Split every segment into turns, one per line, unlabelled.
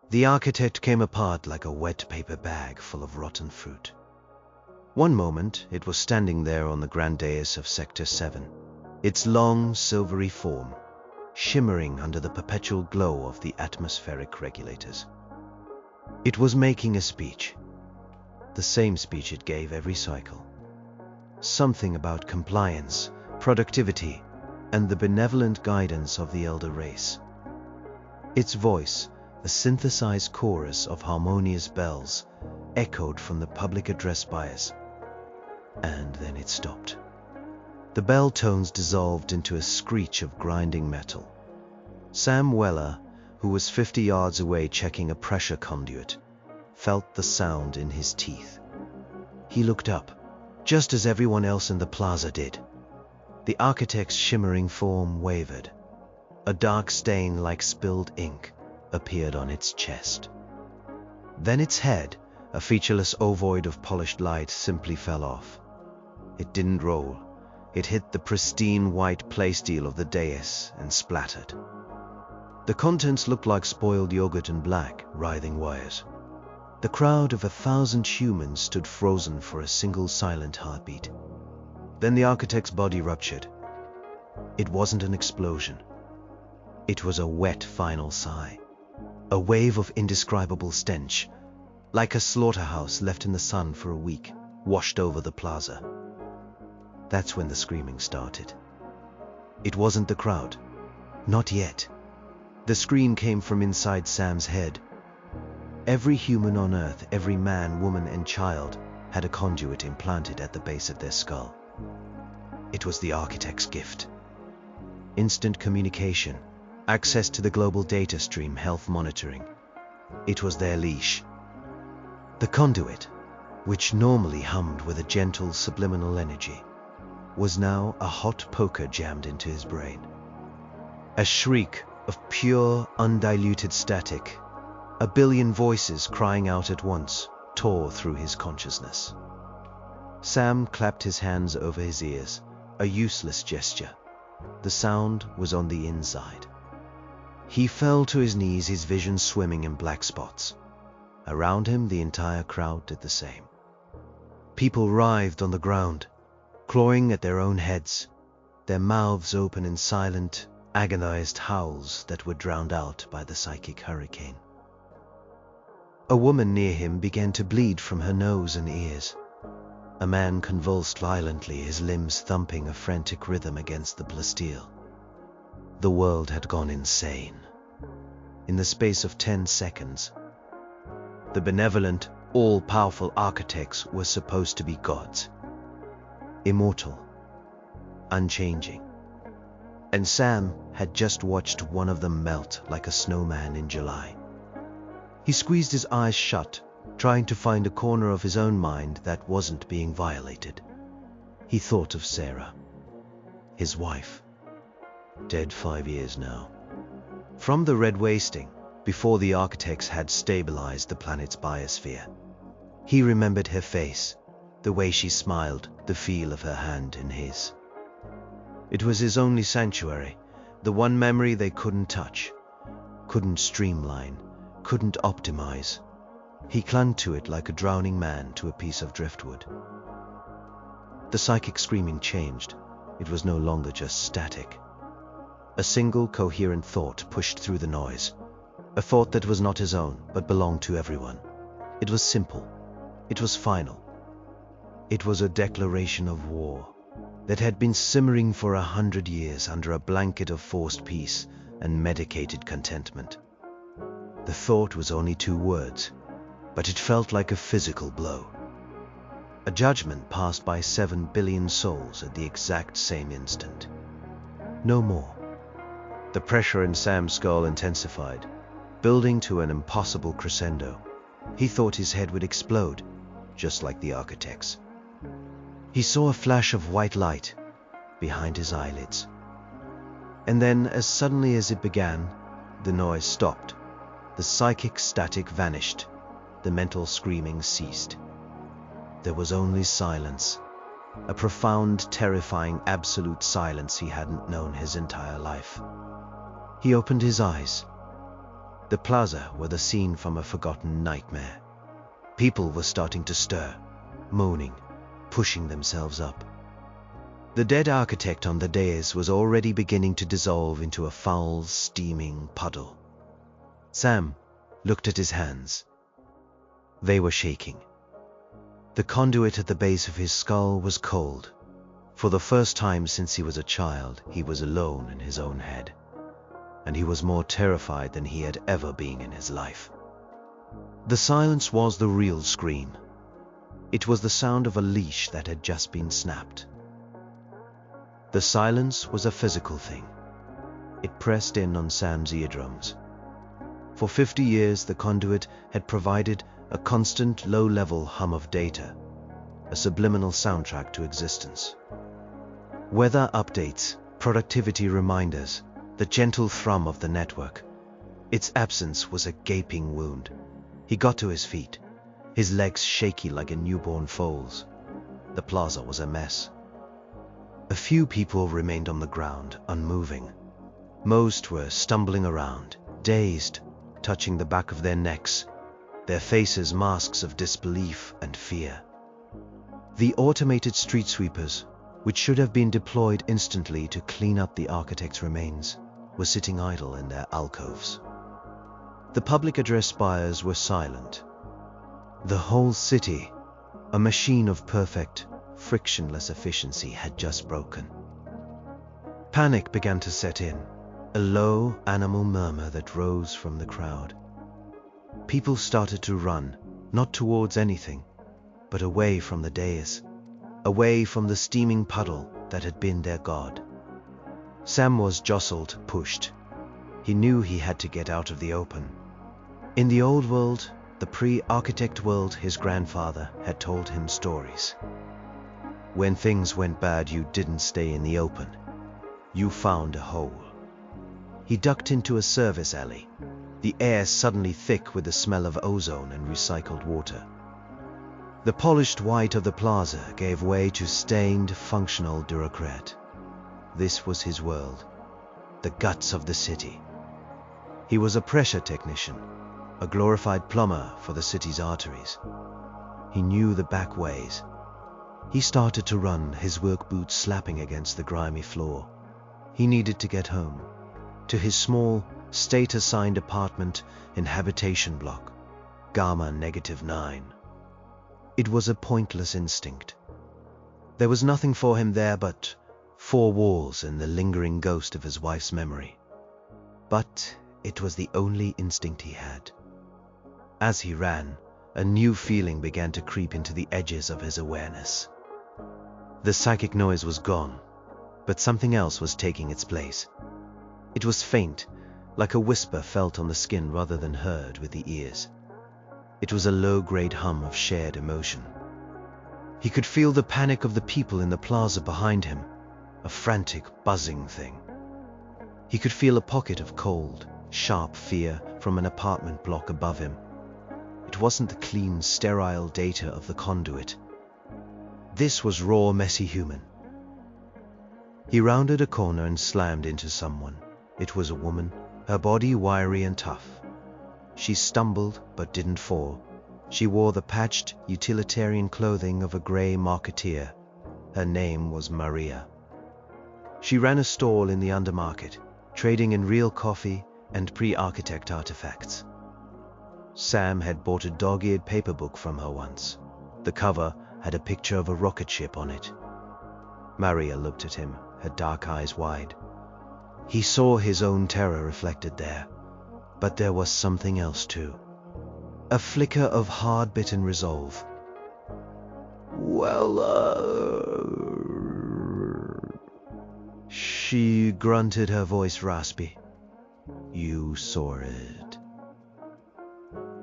The architect came apart like a wet paper bag full of rotten fruit. One moment, it was standing there on the grand dais of Sector 7, its long, silvery form shimmering under the perpetual glow of the atmospheric regulators. It was making a speech, the same speech it gave every cycle. Something about compliance, productivity, and the benevolent guidance of the elder race. Its voice, a synthesized chorus of harmonious bells, echoed from the public address bias. And then it stopped. The bell tones dissolved into a screech of grinding metal. Sam Weller, who was 50 yards away checking a pressure conduit, felt the sound in his teeth. He looked up, just as everyone else in the plaza did. The architect's shimmering form wavered. A dark stain like spilled ink appeared on its chest. Then its head, a featureless ovoid of polished light, simply fell off. It didn't roll. It hit the pristine white playsteel of the dais and splattered. The contents looked like spoiled yogurt and black, writhing wires. The crowd of 1,000 humans stood frozen for a single silent heartbeat. Then the architect's body ruptured. It wasn't an explosion. It was a wet final sigh. A wave of indescribable stench, like a slaughterhouse left in the sun for a week, washed over the plaza. That's when the screaming started. It wasn't the crowd. Not yet. The scream came from inside Sam's head. Every human on Earth, every man, woman, and child had a conduit implanted at the base of their skull. It was the architect's gift. Instant communication, access to the global data stream, health monitoring. It was their leash. The conduit, which normally hummed with a gentle subliminal energy, was now a hot poker jammed into his brain. A shriek of pure, undiluted static, a billion voices crying out at once, tore through his consciousness. Sam clapped his hands over his ears, a useless gesture. The sound was on the inside. He fell to his knees, his vision swimming in black spots. Around him, the entire crowd did the same. People writhed on the ground, clawing at their own heads, their mouths open in silent, agonized howls that were drowned out by the psychic hurricane. A woman near him began to bleed from her nose and ears. A man convulsed violently, his limbs thumping a frantic rhythm against the plasteel. The world had gone insane. In the space of 10 seconds, the benevolent, all-powerful architects were supposed to be gods. Immortal, unchanging. And Sam had just watched one of them melt like a snowman in July. He squeezed his eyes shut, trying to find a corner of his own mind that wasn't being violated. He thought of Sarah, his wife, dead 5 years now. From the red wasting, before the architects had stabilized the planet's biosphere. He remembered her face, the way she smiled, the feel of her hand in his. It was his only sanctuary, the one memory they couldn't touch, couldn't streamline, couldn't optimize. He clung to it like a drowning man to a piece of driftwood. The psychic screaming changed. It was no longer just static. A single coherent thought pushed through the noise, a thought that was not his own, but belonged to everyone. It was simple. It was final. It was a declaration of war that had been simmering for 100 years under a blanket of forced peace and medicated contentment. The thought was only 2 words, but it felt like a physical blow. A judgment passed by 7 billion souls at the exact same instant. No more. The pressure in Sam's skull intensified, building to an impossible crescendo. He thought his head would explode, just like the architects. He saw a flash of white light behind his eyelids. And then, as suddenly as it began, the noise stopped. The psychic static vanished. The mental screaming ceased. There was only silence, a profound, terrifying, absolute silence he hadn't known his entire life. He opened his eyes. The plaza was the scene from a forgotten nightmare. People were starting to stir, moaning, pushing themselves up. The dead architect on the dais was already beginning to dissolve into a foul, steaming puddle. Sam looked at his hands. They were shaking. The conduit at the base of his skull was cold. For the first time since he was a child, he was alone in his own head. And he was more terrified than he had ever been in his life. The silence was the real scream. It was the sound of a leash that had just been snapped. The silence was a physical thing. It pressed in on Sam's eardrums. For 50 years, the conduit had provided a constant low-level hum of data, a subliminal soundtrack to existence. Weather updates, productivity reminders, the gentle thrum of the network. Its absence was a gaping wound. He got to his feet, his legs shaky like a newborn foal's. The plaza was a mess. A few people remained on the ground, unmoving. Most were stumbling around, dazed, touching the back of their necks, their faces masks of disbelief and fear. The automated street sweepers, which should have been deployed instantly to clean up the architect's remains, were sitting idle in their alcoves. The public address buyers were silent. The whole city, a machine of perfect, frictionless efficiency, had just broken. Panic began to set in, a low animal murmur that rose from the crowd. People started to run, not towards anything, but away from the dais, away from the steaming puddle that had been their god. Sam was jostled, pushed. He knew he had to get out of the open. In the old world, the pre-architect world, his grandfather had told him stories. When things went bad, you didn't stay in the open. You found a hole. He ducked into a service alley, the air suddenly thick with the smell of ozone and recycled water. The polished white of the plaza gave way to stained, functional bureaucrat. This was his world, the guts of the city. He was a pressure technician, a glorified plumber for the city's arteries. He knew the back ways. He started to run, his work boots slapping against the grimy floor. He needed to get home, to his small, state-assigned apartment in habitation block, Gamma -9. It was a pointless instinct. There was nothing for him there but 4 walls and the lingering ghost of his wife's memory. But it was the only instinct he had. As he ran, a new feeling began to creep into the edges of his awareness. The psychic noise was gone, but something else was taking its place. It was faint, like a whisper felt on the skin rather than heard with the ears. It was a low-grade hum of shared emotion. He could feel the panic of the people in the plaza behind him, a frantic, buzzing thing. He could feel a pocket of cold, sharp fear from an apartment block above him. It wasn't the clean, sterile data of the conduit. This was raw, messy human. He rounded a corner and slammed into someone. It was a woman, her body wiry and tough. She stumbled but didn't fall. She wore the patched, utilitarian clothing of a grey marketeer. Her name was Maria. She ran a stall in the undermarket, trading in real coffee and pre-architect artifacts. Sam had bought a dog-eared paper book from her once. The cover had a picture of a rocket ship on it. Maria looked at him, her dark eyes wide. He saw his own terror reflected there, but there was something else too. A flicker of hard-bitten resolve. "Well, she grunted, her voice raspy. "You saw it."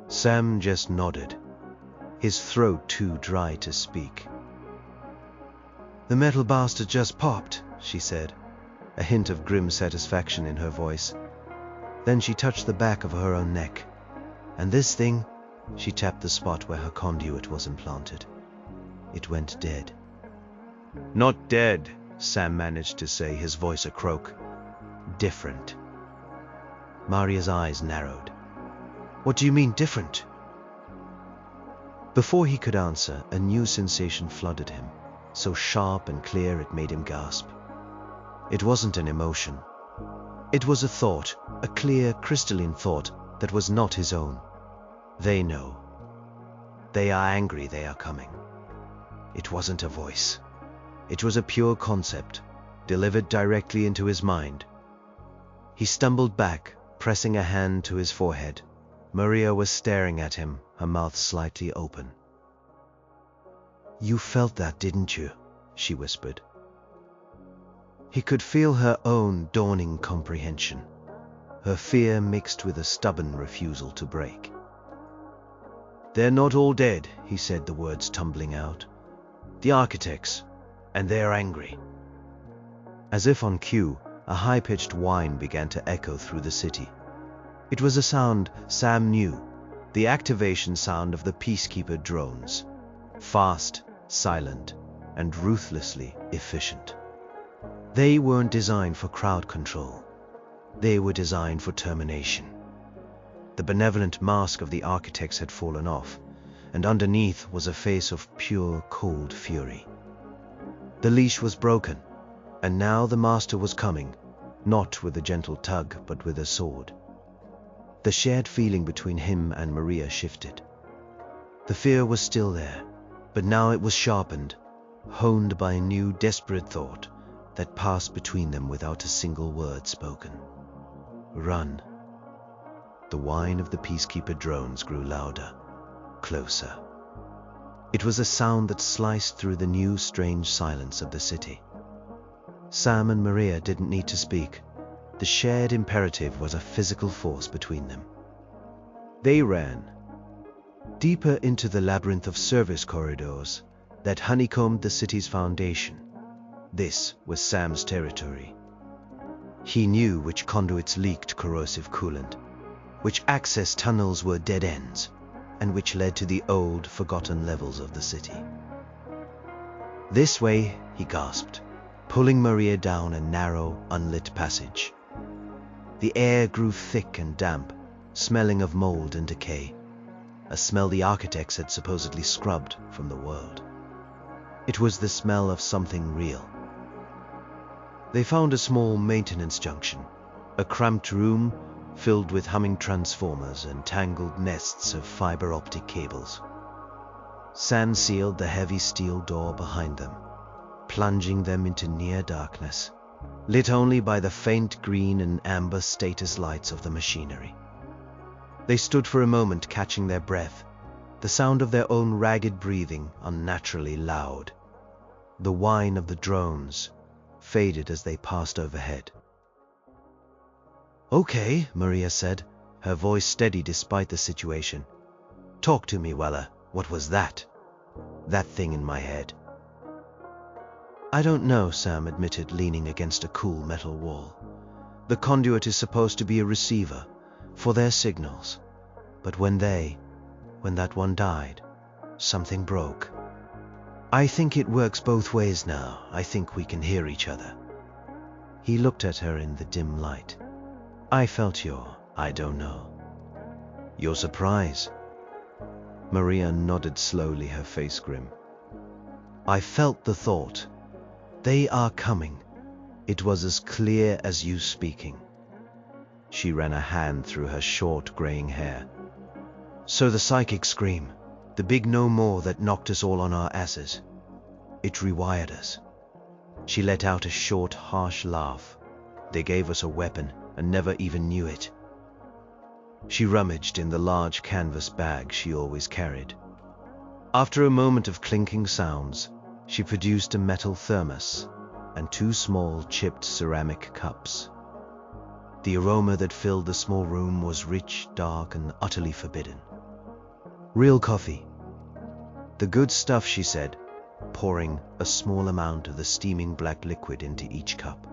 Sam just nodded, his throat too dry to speak. "The metal bastard just popped," she said, a hint of grim satisfaction in her voice. Then she touched the back of her own neck. "And this thing," she tapped the spot where her conduit was implanted. "It went dead." "Not dead," Sam managed to say, his voice a croak. "Different." Maria's eyes narrowed. What do you mean, different? Before he could answer, a new sensation flooded him, so sharp and clear it made him gasp. It wasn't an emotion. It was a thought, a clear, crystalline thought that was not his own. They know. They are angry they are coming. It wasn't a voice. It was a pure concept, delivered directly into his mind. He stumbled back, pressing a hand to his forehead. Maria was staring at him, her mouth slightly open. "You felt that, didn't you?" she whispered. He could feel her own dawning comprehension, her fear mixed with a stubborn refusal to break. "They're not all dead," he said, the words tumbling out. "The architects, and they're angry." As if on cue, a high-pitched whine began to echo through the city. It was a sound Sam knew, the activation sound of the peacekeeper drones. Fast, silent, and ruthlessly efficient. They weren't designed for crowd control. They were designed for termination. The benevolent mask of the architects had fallen off, and underneath was a face of pure, cold fury. The leash was broken, and now the master was coming, not with a gentle tug, but with a sword. The shared feeling between him and Maria shifted. The fear was still there, but now it was sharpened, honed by a new, desperate thought that passed between them without a single word spoken. Run. The whine of the peacekeeper drones grew louder, closer. It was a sound that sliced through the new, strange silence of the city. Sam and Maria didn't need to speak. The shared imperative was a physical force between them. They ran, deeper into the labyrinth of service corridors that honeycombed the city's foundation. This was Sam's territory. He knew which conduits leaked corrosive coolant, which access tunnels were dead ends, and which led to the old, forgotten levels of the city. "This way," he gasped, pulling Maria down a narrow, unlit passage. The air grew thick and damp, smelling of mold and decay, a smell the architects had supposedly scrubbed from the world. It was the smell of something real. They found a small maintenance junction, a cramped room filled with humming transformers and tangled nests of fiber optic cables. Sam sealed the heavy steel door behind them, plunging them into near darkness, lit only by the faint green and amber status lights of the machinery. They stood for a moment catching their breath, the sound of their own ragged breathing unnaturally loud. The whine of the drones faded as they passed overhead. "Okay," Maria said, her voice steady despite the situation. "Talk to me, Weller. What was that? That thing in my head." "I don't know," Sam admitted, leaning against a cool metal wall. "The conduit is supposed to be a receiver for their signals. But when that one died, something broke. I think it works both ways now. I think we can hear each other." He looked at her in the dim light. "I felt I don't know. Your surprise." Maria nodded slowly, her face grim. "I felt the thought. They are coming. It was as clear as you speaking." She ran a hand through her short, graying hair. "So the psychic scream, the big no more that knocked us all on our asses. It rewired us." She let out a short, harsh laugh. "They gave us a weapon and never even knew it." She rummaged in the large canvas bag she always carried. After a moment of clinking sounds, she produced a metal thermos and 2 small, chipped ceramic cups. The aroma that filled the small room was rich, dark, and utterly forbidden. "Real coffee. The good stuff," she said, pouring a small amount of the steaming black liquid into each cup.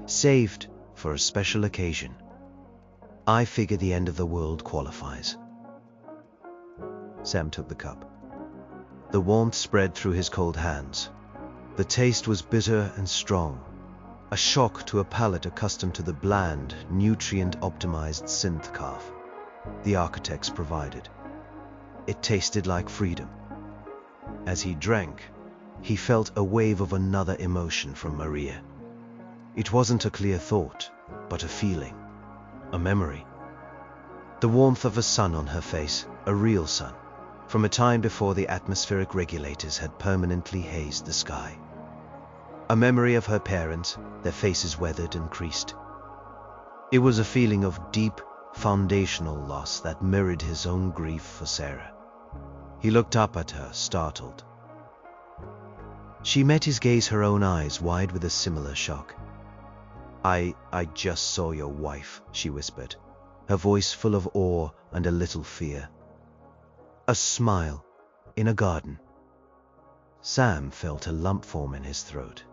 "Saved for a special occasion. I figure the end of the world qualifies." Sam took the cup. The warmth spread through his cold hands. The taste was bitter and strong, a shock to a palate accustomed to the bland, nutrient-optimized synth calf. the architects provided. It tasted like freedom. As he drank, he felt a wave of another emotion from Maria. It wasn't a clear thought, but a feeling, a memory. The warmth of a sun on her face, a real sun, from a time before the atmospheric regulators had permanently hazed the sky. A memory of her parents, their faces weathered and creased. It was a feeling of deep, foundational loss that mirrored his own grief for Sarah. He looked up at her, startled. She met his gaze, her own eyes wide with a similar shock. I just saw your wife," she whispered, her voice full of awe and a little fear. A smile in a garden. Sam felt a lump form in his throat.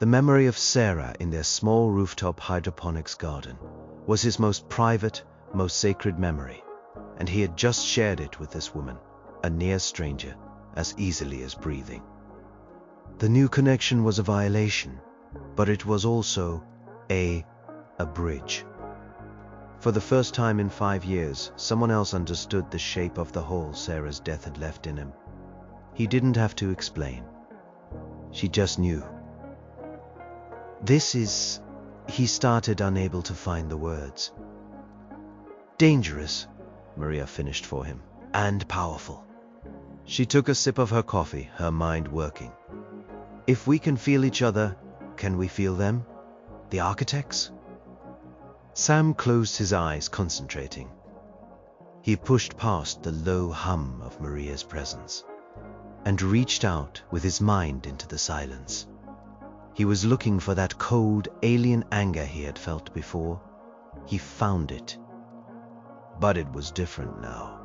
The memory of Sarah in their small rooftop hydroponics garden was his most private, most sacred memory, and he had just shared it with this woman, a near stranger, as easily as breathing. The new connection was a violation, but it was also a bridge. For the first time in 5 years, someone else understood the shape of the hole Sarah's death had left in him. He didn't have to explain. She just knew. This is... He started, unable to find the words. Dangerous, Maria finished for him, and powerful. She took a sip of her coffee, her mind working. If we can feel each other, can we feel them? The architects? Sam closed his eyes, concentrating. He pushed past the low hum of Maria's presence and reached out with his mind into the silence. He was looking for that cold, alien anger he had felt before. He found it. But it was different now.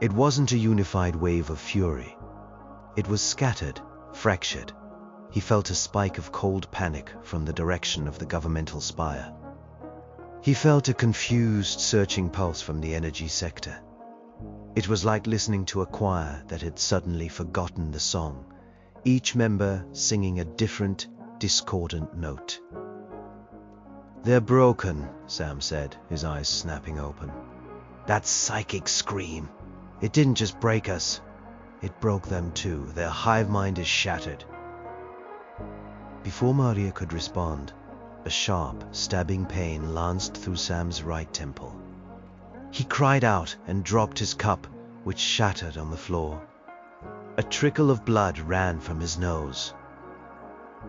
It wasn't a unified wave of fury. It was scattered, fractured. He felt a spike of cold panic from the direction of the governmental spire. He felt a confused, searching pulse from the energy sector. It was like listening to a choir that had suddenly forgotten the song, each member singing a different, discordant note. They're broken, Sam said, his eyes snapping open. That psychic scream. It didn't just break us. It broke them too. Their hive mind is shattered. Before Maria could respond, a sharp, stabbing pain lanced through Sam's right temple. He cried out and dropped his cup, which shattered on the floor. A trickle of blood ran from his nose.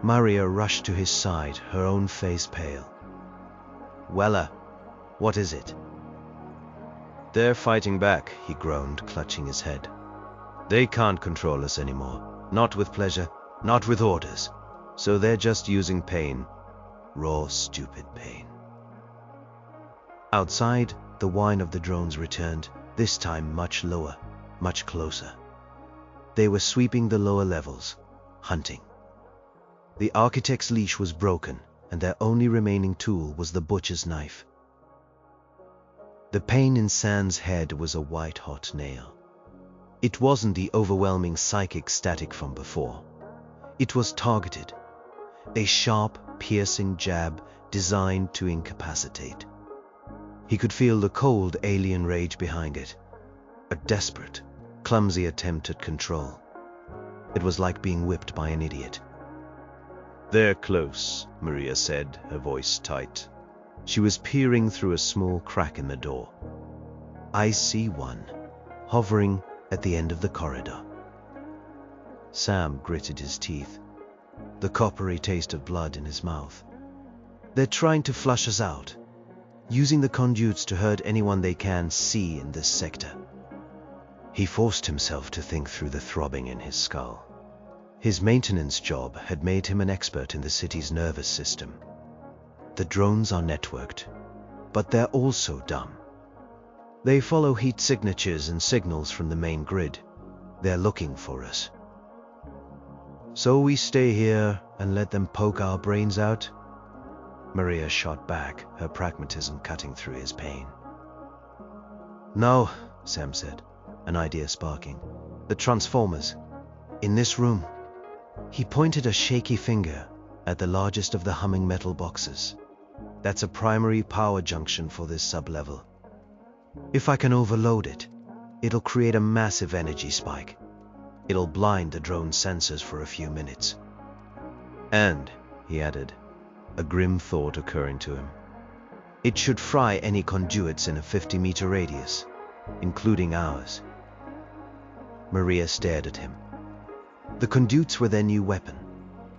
Maria rushed to his side, her own face pale. Weller, what is it? They're fighting back, he groaned, clutching his head. They can't control us anymore. Not with pleasure, not with orders. So they're just using pain. Raw, stupid pain. Outside, the whine of the drones returned, this time much lower, much closer. They were sweeping the lower levels, hunting. The architect's leash was broken, and their only remaining tool was the butcher's knife. The pain in Sam's head was a white-hot nail. It wasn't the overwhelming psychic static from before. It was targeted, a sharp, piercing jab designed to incapacitate. He could feel the cold, alien rage behind it, a desperate, clumsy attempt at control. It was like being whipped by an idiot. They're close, Maria said, her voice tight. She was peering through a small crack in the door. I see one, hovering at the end of the corridor. Sam gritted his teeth, the coppery taste of blood in his mouth. They're trying to flush us out, using the conduits to hurt anyone they can see in this sector. He forced himself to think through the throbbing in his skull. His maintenance job had made him an expert in the city's nervous system. The drones are networked, but they're also dumb. They follow heat signatures and signals from the main grid. They're looking for us. So we stay here and let them poke our brains out? Maria shot back, her pragmatism cutting through his pain. No, Sam said, an idea sparking. The transformers. In this room. He pointed a shaky finger at the largest of the humming metal boxes. That's a primary power junction for this sublevel. If I can overload it, it'll create a massive energy spike. It'll blind the drone's sensors for a few minutes. And, he added, a grim thought occurring to him, it should fry any conduits in a 50-meter radius, including ours. Maria stared at him. The conduits were their new weapon,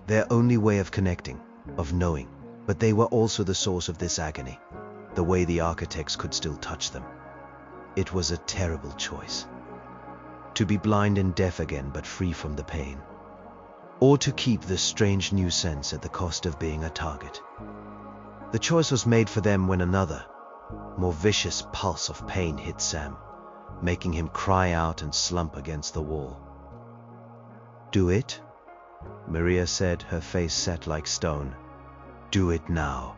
their only way of connecting, of knowing, but they were also the source of this agony, the way the architects could still touch them. It was a terrible choice. To be blind and deaf again but free from the pain, or to keep this strange new sense at the cost of being a target. The choice was made for them when another, more vicious pulse of pain hit Sam, making him cry out and slump against the wall. Do it, Maria said, her face set like stone. Do it now.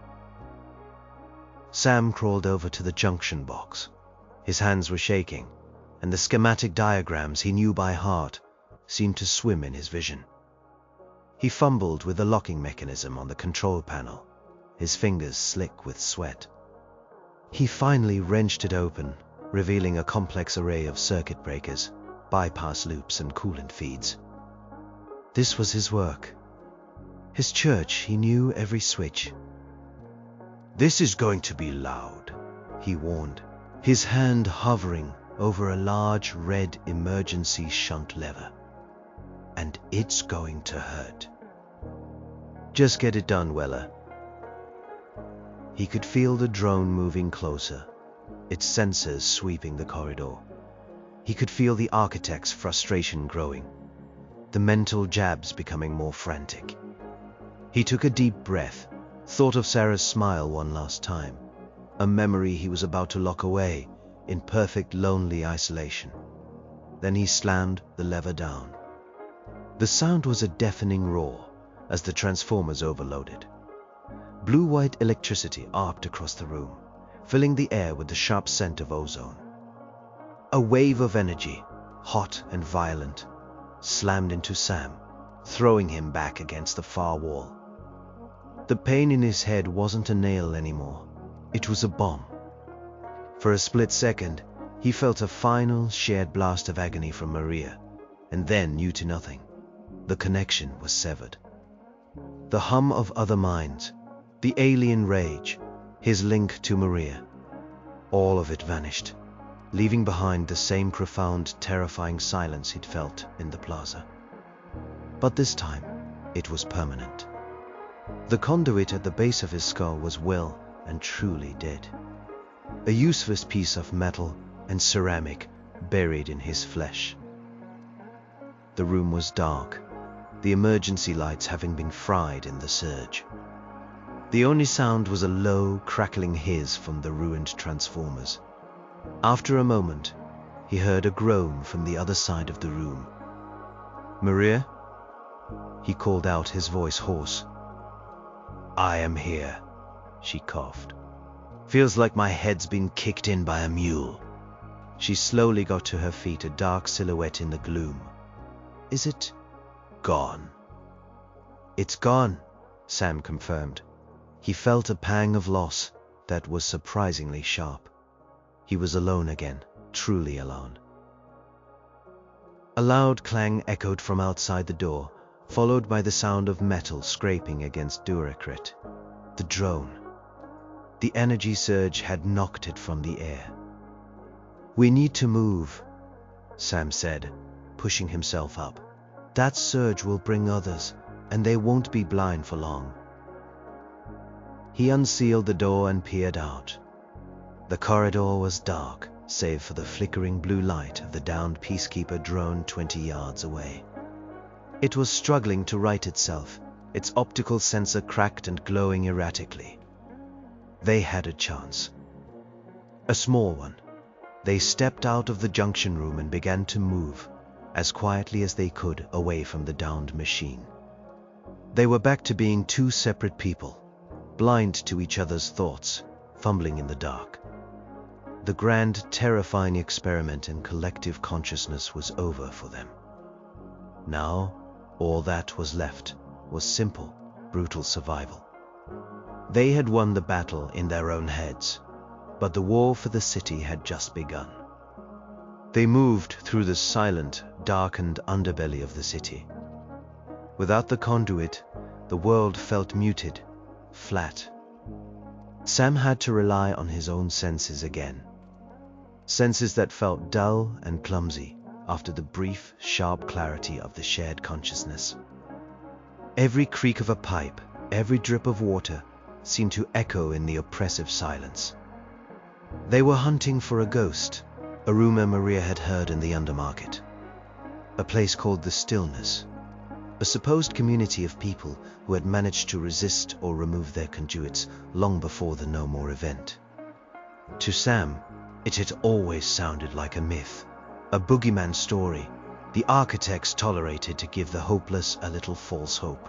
Sam crawled over to the junction box. His hands were shaking, and the schematic diagrams he knew by heart seemed to swim in his vision. He fumbled with the locking mechanism on the control panel, his fingers slick with sweat. He finally wrenched it open, revealing a complex array of circuit breakers, bypass loops, and coolant feeds. This was his work. His church, he knew every switch. This is going to be loud, he warned, his hand hovering over a large red emergency shunt lever. And it's going to hurt. Just get it done, Weller. He could feel the drone moving closer, its sensors sweeping the corridor. He could feel the architect's frustration growing, the mental jabs becoming more frantic. He took a deep breath, thought of Sarah's smile one last time, a memory he was about to lock away in perfect lonely isolation. Then he slammed the lever down. The sound was a deafening roar as the transformers overloaded. Blue-white electricity arced across the room, filling the air with the sharp scent of ozone. A wave of energy, hot and violent, slammed into Sam, throwing him back against the far wall. The pain in his head wasn't a nail anymore. It was a bomb. For a split second, he felt a final, shared blast of agony from Maria, and then knew to nothing. The connection was severed. The hum of other minds, the alien rage, his link to Maria, all of it vanished, leaving behind the same profound, terrifying silence he'd felt in the plaza. But this time, it was permanent. The conduit at the base of his skull was well and truly dead. A useless piece of metal and ceramic buried in his flesh. The room was dark, the emergency lights having been fried in the surge. The only sound was a low, crackling hiss from the ruined transformers. After a moment, he heard a groan from the other side of the room. "Maria?" He called out, his voice hoarse. "I am here," she coughed. "Feels like my head's been kicked in by a mule." She slowly got to her feet, a dark silhouette in the gloom. "Is it gone?" "It's gone," Sam confirmed. He felt a pang of loss that was surprisingly sharp. He was alone again, truly alone. A loud clang echoed from outside the door, followed by the sound of metal scraping against Duracrit. The drone. The energy surge had knocked it from the air. "We need to move," Sam said, pushing himself up. "That surge will bring others, and they won't be blind for long." He unsealed the door and peered out. The corridor was dark, save for the flickering blue light of the downed peacekeeper drone 20 yards away. It was struggling to right itself, its optical sensor cracked and glowing erratically. They had a chance. A small one. They stepped out of the junction room and began to move, as quietly as they could, away from the downed machine. They were back to being two separate people, blind to each other's thoughts, fumbling in the dark. The grand, terrifying experiment in collective consciousness was over for them. Now, all that was left was simple, brutal survival. They had won the battle in their own heads. but the war for the city had just begun. They moved through the silent, darkened underbelly of the city. Without the conduit, the world felt muted, flat. Sam had to rely on his own senses again. Senses that felt dull and clumsy after the brief, sharp clarity of the shared consciousness. Every creak of a pipe, every drip of water seemed to echo in the oppressive silence. They were hunting for a ghost, a rumor Maria had heard in the undermarket. A place called the Stillness, a supposed community of people who had managed to resist or remove their conduits long before the No More event. To Sam, it had always sounded like a myth, a boogeyman story the architects tolerated to give the hopeless a little false hope.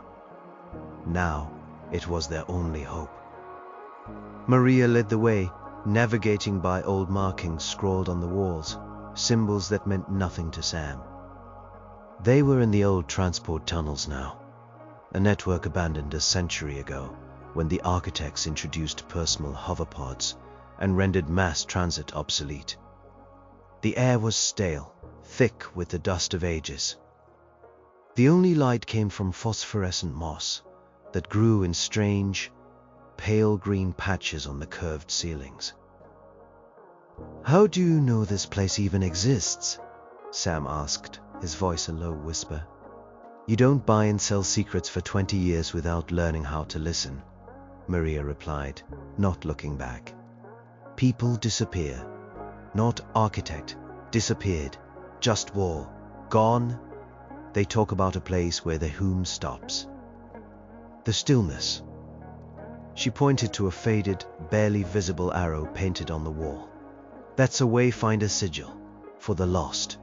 Now, it was their only hope. Maria led the way, navigating by old markings scrawled on the walls, symbols that meant nothing to Sam. They were in the old transport tunnels now, a network abandoned a century ago when the architects introduced personal hoverpods and rendered mass transit obsolete. The air was stale, thick with the dust of ages. The only light came from phosphorescent moss that grew in strange, pale green patches on the curved ceilings. "How do you know this place even exists?" Sam asked, his voice a low whisper. "You don't buy and sell secrets for 20 years without learning how to listen," Maria replied, not looking back. "People disappear. Not architect, disappeared. Just war. Gone. They talk about a place where the whom stops. The Stillness." She pointed to a faded, barely visible arrow painted on the wall. "That's a wayfinder sigil for the lost."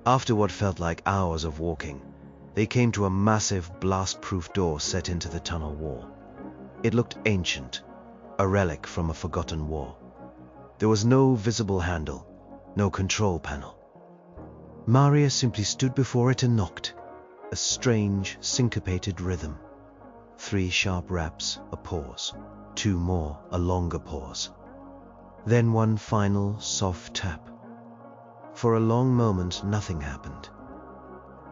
After what felt like hours of walking, they came to a massive, blast-proof door set into the tunnel wall. It looked ancient, a relic from a forgotten war. There was no visible handle, no control panel. Maria simply stood before it and knocked, a strange, syncopated rhythm. 3 sharp raps, a pause. 2 more, a longer pause. Then one final, soft tap. For a long moment, nothing happened.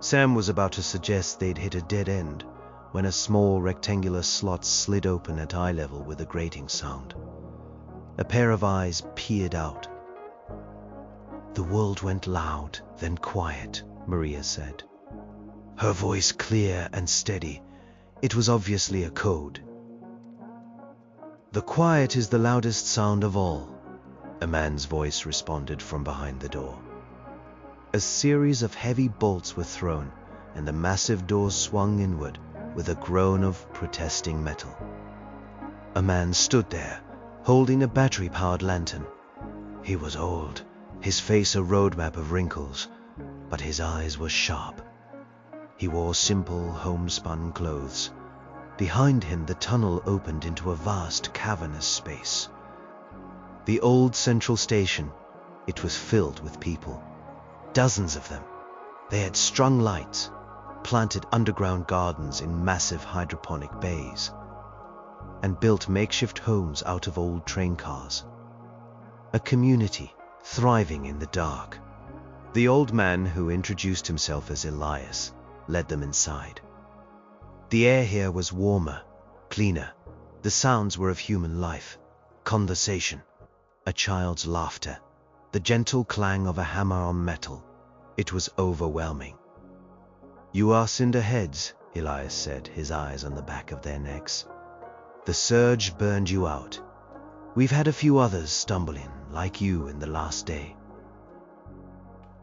Sam was about to suggest they'd hit a dead end when a small rectangular slot slid open at eye level with a grating sound. A pair of eyes peered out. "The world went loud, then quiet," Maria said. Her voice clear and steady. It was obviously a code. "The quiet is the loudest sound of all," a man's voice responded from behind the door. A series of heavy bolts were thrown, and the massive door swung inward with a groan of protesting metal. A man stood there, holding a battery-powered lantern. He was old, his face a roadmap of wrinkles, but his eyes were sharp. He wore simple, homespun clothes. Behind him, the tunnel opened into a vast, cavernous space. The old central station, it was filled with people. Dozens of them. They had strung lights, planted underground gardens in massive hydroponic bays, and built makeshift homes out of old train cars. A community thriving in the dark. The old man, who introduced himself as Elias, led them inside. The air here was warmer, cleaner. The sounds were of human life, conversation, a child's laughter, the gentle clang of a hammer on metal. It was overwhelming. "You are Cinderheads," Elias said, his eyes on the back of their necks. "The surge burned you out. We've had a few others stumble in, like you, in the last day."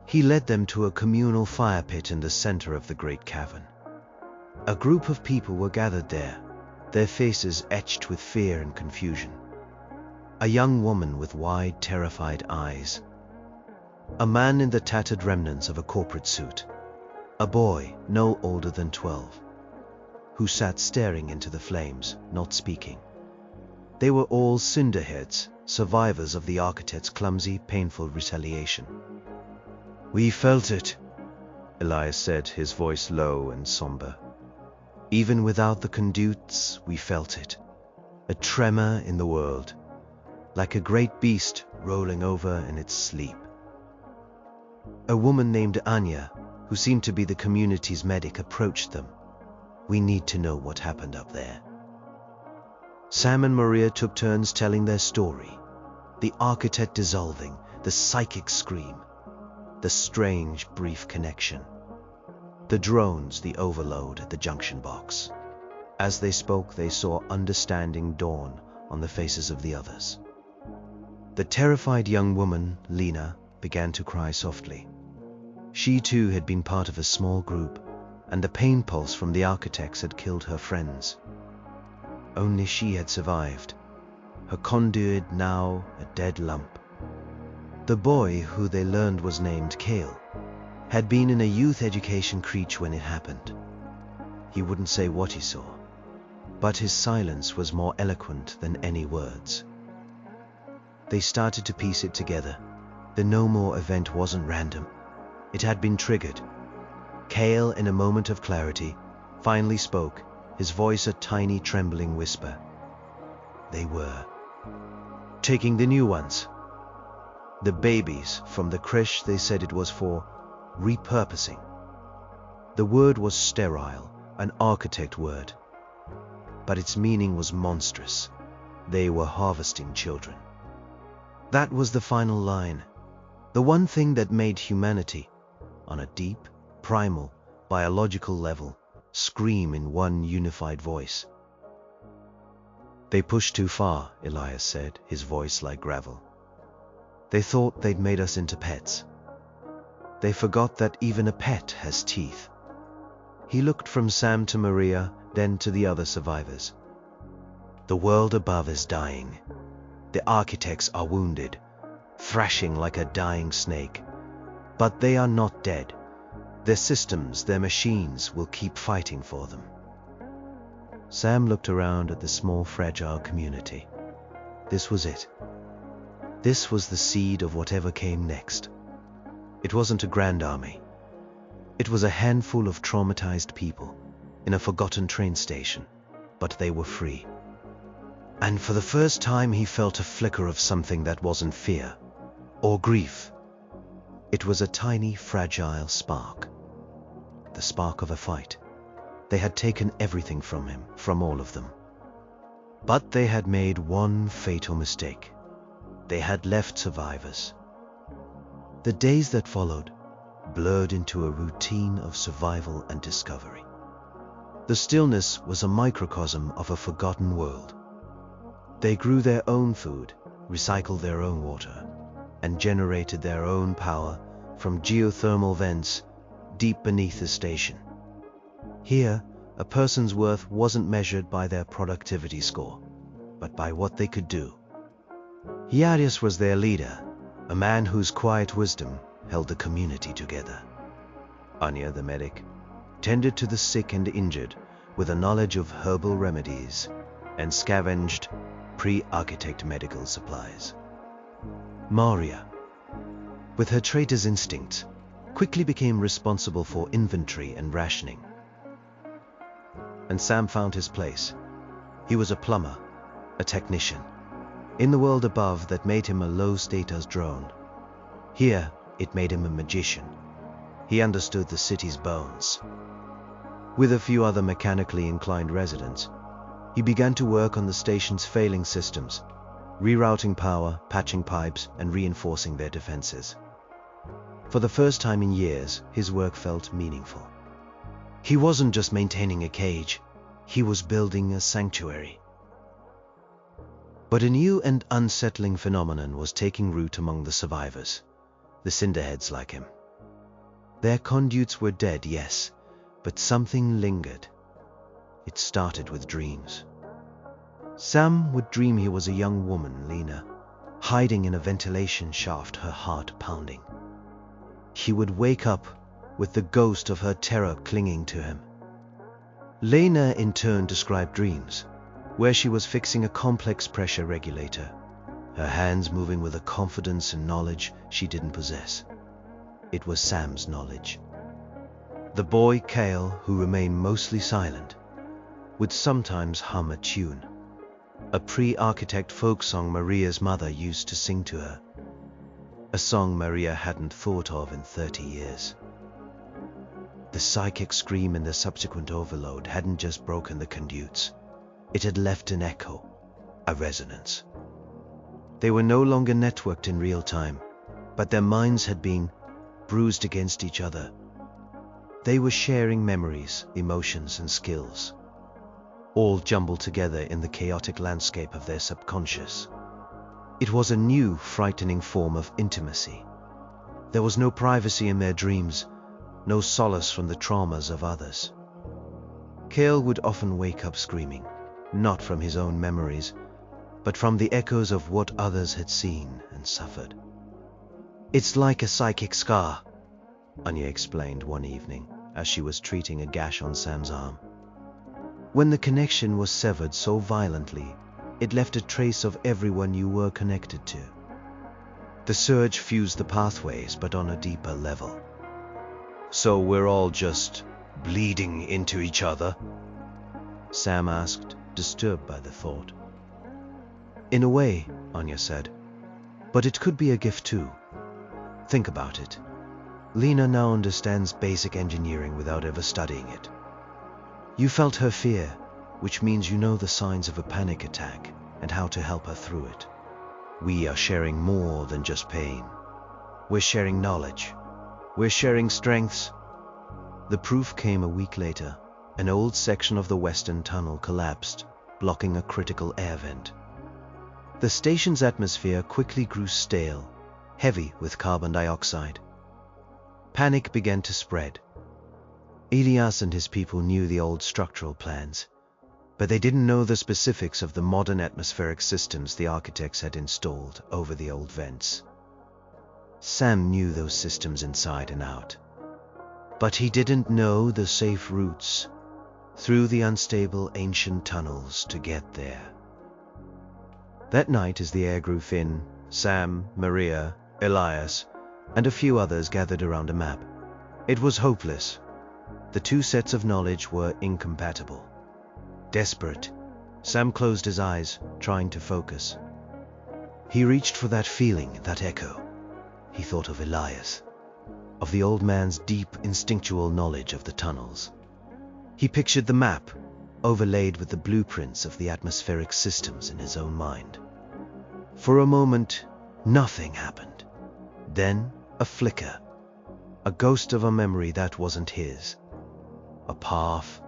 He led them to a communal fire pit in the center of the great cavern. A group of people were gathered there, their faces etched with fear and confusion. A young woman with wide, terrified eyes. A man in the tattered remnants of a corporate suit. A boy no older than 12, who sat staring into the flames, not speaking. They were all Cinderheads, survivors of the architect's clumsy, painful retaliation. "We felt it," Elias said, his voice low and somber. "Even without the conduits, we felt it. A tremor in the world. like a great beast rolling over in its sleep. A woman named Anya, who seemed to be the community's medic, approached them. "We need to know what happened up there." Sam and Maria took turns telling their story. The architect dissolving, the psychic scream, the strange brief connection, the drones, the overload at the junction box. As they spoke, they saw understanding dawn on the faces of the others. The terrified young woman, Lena, began to cry softly. She too had been part of a small group, and the pain pulse from the architects had killed her friends. Only she had survived, her conduit now a dead lump. The boy, who they learned was named Kale, had been in a youth education creche when it happened. He wouldn't say what he saw, but his silence was more eloquent than any words. They started to piece it together. The No More event wasn't random. It had been triggered. Kale, in a moment of clarity, finally spoke, his voice a tiny trembling whisper. They were taking the new ones. The babies from the creche. They said it was for repurposing. The word was sterile, an architect word, but its meaning was monstrous. They were harvesting children. That was the final line, the one thing that made humanity, on a deep, primal, biological level, scream in one unified voice. They pushed too far, Elias said, his voice like gravel. They thought they'd made us into pets. They forgot that even a pet has teeth. He looked from Sam to Maria, then to the other survivors. The world above is dying. The architects are wounded, thrashing like a dying snake. But they are not dead. Their systems, their machines will keep fighting for them. Sam looked around at the small, fragile community. This was it. This was the seed of whatever came next. It wasn't a grand army. It was a handful of traumatized people in a forgotten train station, but they were free. And for the first time he felt a flicker of something that wasn't fear or grief. It was a tiny, fragile spark. The spark of a fight. They had taken everything from him, from all of them. But they had made one fatal mistake. They had left survivors. The days that followed blurred into a routine of survival and discovery. The stillness was a microcosm of a forgotten world. They grew their own food, recycled their own water, and generated their own power from geothermal vents deep beneath the station. Here, a person's worth wasn't measured by their productivity score, but by what they could do. Hiarius was their leader, a man whose quiet wisdom held the community together. Anya, the medic, tended to the sick and injured with a knowledge of herbal remedies and scavenged pre-architect medical supplies. Maria, with her traitor's instincts, quickly became responsible for inventory and rationing. And Sam found his place. He was a plumber, a technician, in the world above that made him a low-status drone. Here, it made him a magician. He understood the city's bones. With a few other mechanically inclined residents, he began to work on the station's failing systems, rerouting power, patching pipes, and reinforcing their defenses. For the first time in years, his work felt meaningful. He wasn't just maintaining a cage, he was building a sanctuary. But a new and unsettling phenomenon was taking root among the survivors, the cinderheads like him. Their conduits were dead, yes, but something lingered. It started with dreams. Sam would dream he was a young woman, Lena, hiding in a ventilation shaft, her heart pounding. He would wake up with the ghost of her terror clinging to him. Lena in turn described dreams, where she was fixing a complex pressure regulator, her hands moving with a confidence and knowledge she didn't possess. It was Sam's knowledge. The boy, Kale, who remained mostly silent, would sometimes hum a tune. a pre-architect folk song Maria's mother used to sing to her. A song Maria hadn't thought of in 30 years. The psychic scream in the subsequent overload hadn't just broken the conduits. It had left an echo, a resonance. They were no longer networked in real time, but their minds had been bruised against each other. They were sharing memories, emotions, and skills, all jumbled together in the chaotic landscape of their subconscious. It was a new, frightening form of intimacy. There was no privacy in their dreams, no solace from the traumas of others. Kale would often wake up screaming, not from his own memories, but from the echoes of what others had seen and suffered. "It's like a psychic scar," Anya explained one evening as she was treating a gash on Sam's arm. "When the connection was severed so violently, it left a trace of everyone you were connected to. The surge fused the pathways, but on a deeper level." "So we're all just bleeding into each other?" Sam asked, disturbed by the thought. "In a way," Anya said, "but it could be a gift too. Think about it. Lena now understands basic engineering without ever studying it. You felt her fear, which means you know the signs of a panic attack and how to help her through it. We are sharing more than just pain. We're sharing knowledge. We're sharing strengths." The proof came a week later. An old section of the western tunnel collapsed, blocking a critical air vent. The station's atmosphere quickly grew stale, heavy with carbon dioxide. Panic began to spread. Elias and his people knew the old structural plans, but they didn't know the specifics of the modern atmospheric systems the architects had installed over the old vents. Sam knew those systems inside and out, but he didn't know the safe routes through the unstable ancient tunnels to get there. That night, as the air grew thin, Sam, Maria, Elias, and a few others gathered around a map. It was hopeless. The two sets of knowledge were incompatible. Desperate, Sam closed his eyes, trying to focus. He reached for that feeling, that echo. He thought of Elias, of the old man's deep instinctual knowledge of the tunnels. He pictured the map, overlaid with the blueprints of the atmospheric systems in his own mind. For a moment, nothing happened. Then, a flicker, a ghost of a memory that wasn't his. A path,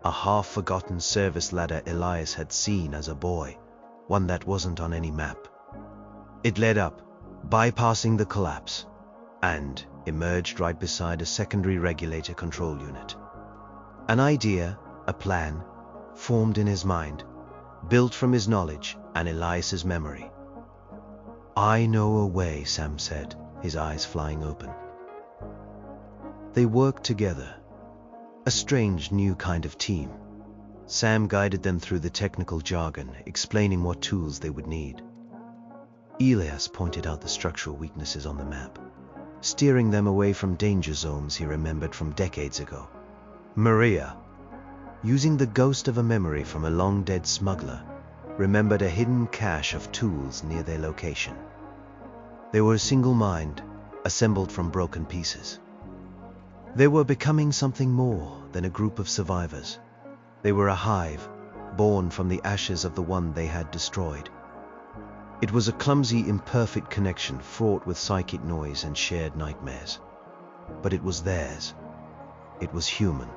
a half-forgotten service ladder Elias had seen as a boy, one that wasn't on any map. It led up, bypassing the collapse, and emerged right beside a secondary regulator control unit. An idea, a plan, formed in his mind, built from his knowledge and Elias's memory. "I know a way," Sam said, his eyes flying open. They worked together, a strange new kind of team. Sam guided them through the technical jargon, explaining what tools they would need. Elias pointed out the structural weaknesses on the map, steering them away from danger zones he remembered from decades ago. Maria, using the ghost of a memory from a long-dead smuggler, remembered a hidden cache of tools near their location. They were a single mind, assembled from broken pieces. They were becoming something more than a group of survivors. They were a hive, born from the ashes of the one they had destroyed. It was a clumsy, imperfect connection fraught with psychic noise and shared nightmares. But it was theirs. It was human.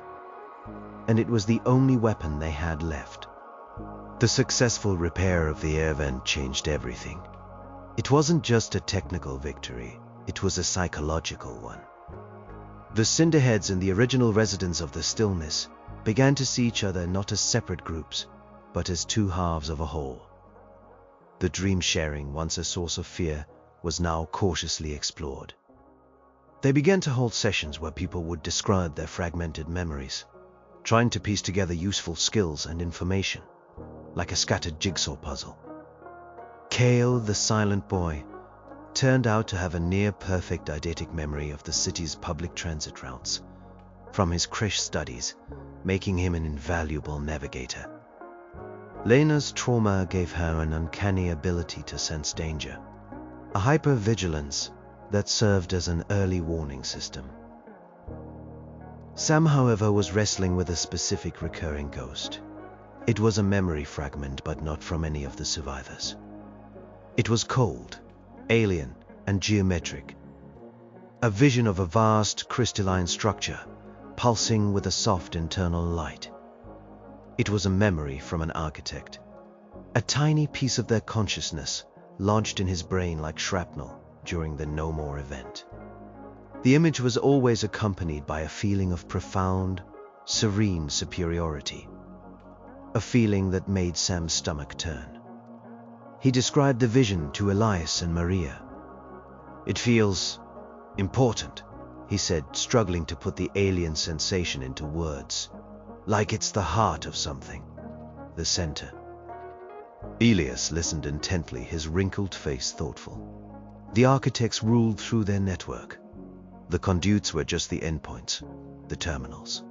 And it was the only weapon they had left. The successful repair of the air vent changed everything. It wasn't just a technical victory, it was a psychological one. The Cinderheads and the original residents of the stillness began to see each other not as separate groups, but as two halves of a whole. The dream sharing, once a source of fear, was now cautiously explored. They began to hold sessions where people would describe their fragmented memories, trying to piece together useful skills and information, like a scattered jigsaw puzzle. Kale, the silent boy, turned out to have a near-perfect eidetic memory of the city's public transit routes, from his creche studies, making him an invaluable navigator. Lena's trauma gave her an uncanny ability to sense danger, a hypervigilance that served as an early warning system. Sam, however, was wrestling with a specific recurring ghost. It was a memory fragment, but not from any of the survivors. It was cold, alien, and geometric. A vision of a vast crystalline structure, pulsing with a soft internal light. It was a memory from an architect. A tiny piece of their consciousness lodged in his brain like shrapnel during the No More event. The image was always accompanied by a feeling of profound, serene superiority. A feeling that made Sam's stomach turn. He described the vision to Elias and Maria. "It feels important," he said, struggling to put the alien sensation into words. "Like it's the heart of something, the center." Elias listened intently, his wrinkled face thoughtful. The architects ruled through their network. The conduits were just the endpoints, the terminals.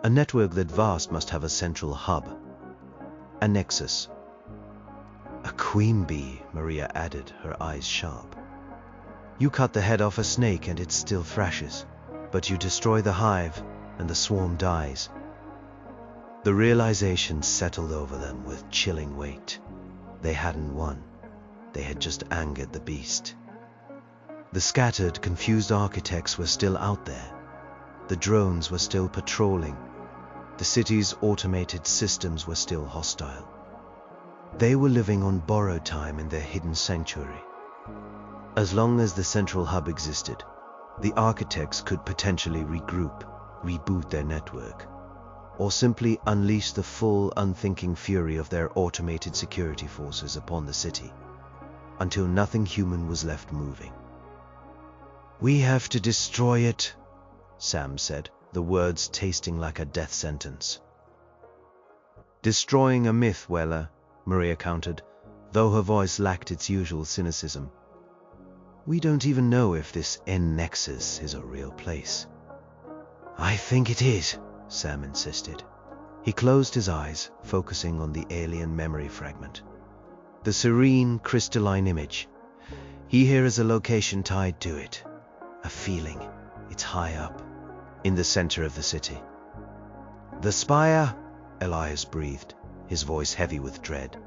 A network that vast must have a central hub, a nexus. "A queen bee," Maria added, her eyes sharp. "You cut the head off a snake and it still thrashes, but you destroy the hive and the swarm dies." The realization settled over them with chilling weight. They hadn't won. They had just angered the beast. The scattered, confused architects were still out there. The drones were still patrolling. The city's automated systems were still hostile. They were living on borrowed time in their hidden sanctuary. As long as the central hub existed, the architects could potentially regroup, reboot their network, or simply unleash the full, unthinking fury of their automated security forces upon the city, until nothing human was left moving. "We have to destroy it," Sam said, the words tasting like a death sentence. "Destroying a myth, Weller," Maria countered, though her voice lacked its usual cynicism. "We don't even know if this N-Nexus is a real place." "I think it is," Sam insisted. He closed his eyes, focusing on the alien memory fragment. The serene, crystalline image. He here is a location tied to it. A feeling. It's high up, in the center of the city. "The spire," Elias breathed, his voice heavy with dread.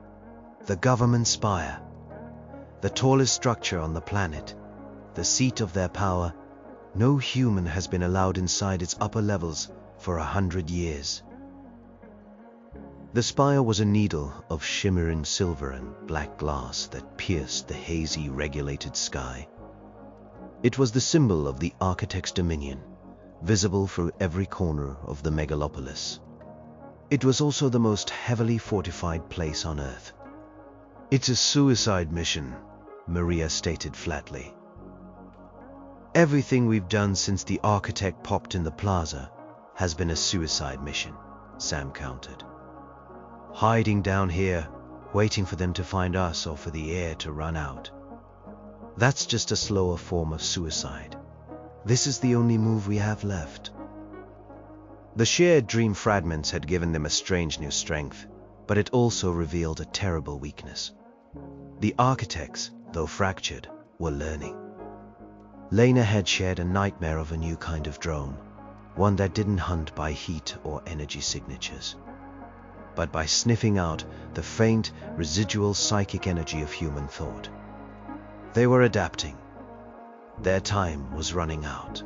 "The government spire. The tallest structure on the planet. The seat of their power. No human has been allowed inside its upper levels for 100 years. The spire was a needle of shimmering silver and black glass that pierced the hazy, regulated sky. It was the symbol of the architect's dominion, visible through every corner of the megalopolis. It was also the most heavily fortified place on Earth. "It's a suicide mission," Maria stated flatly. "Everything we've done since the architect popped in the plaza has been a suicide mission," Sam countered. "Hiding down here, waiting for them to find us or for the air to run out. That's just a slower form of suicide. This is the only move we have left." The shared dream fragments had given them a strange new strength, but it also revealed a terrible weakness. The architects, though fractured, were learning. Lena had shared a nightmare of a new kind of drone, one that didn't hunt by heat or energy signatures, but by sniffing out the faint, residual psychic energy of human thought. They were adapting. Their time was running out.